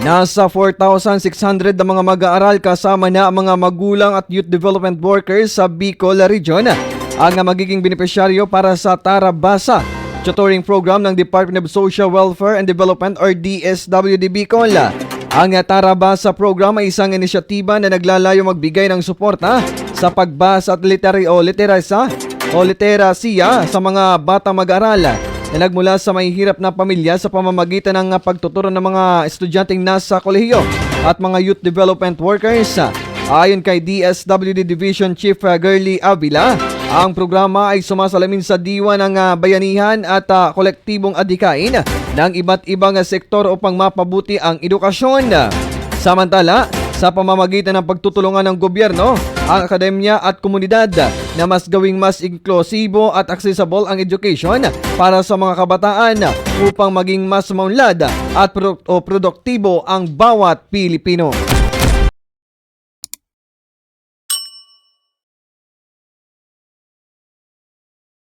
Nasa 4,600 na mga mag-aaral kasama na ang mga magulang at youth development workers sa Bicol Region ang magiging benepisyaryo para sa Tara Basa tutoring program ng Department of Social Welfare and Development or DSWD Bicol. Ang Tara Basa program ay isang inisyatiba na naglalayo magbigay ng suporta sa pagbasa at literasiya sa mga batang mag-aaral na nagmula sa mahihirap na pamilya sa pamamagitan ng pagtuturo ng mga estudyanteng nasa kolehiyo at mga youth development workers. Ayon kay DSWD Division Chief Girly Avila, ang programa ay sumasalamin sa diwa ng bayanihan at kolektibong adhikain ng iba't ibang sektor upang mapabuti ang edukasyon. Samantala, sa pamamagitan ng pagtutulungan ng gobyerno, ang akademya at komunidad na mas gawing mas inklusibo at accessible ang education para sa mga kabataan upang maging mas maunlad at produktibo ang bawat Pilipino.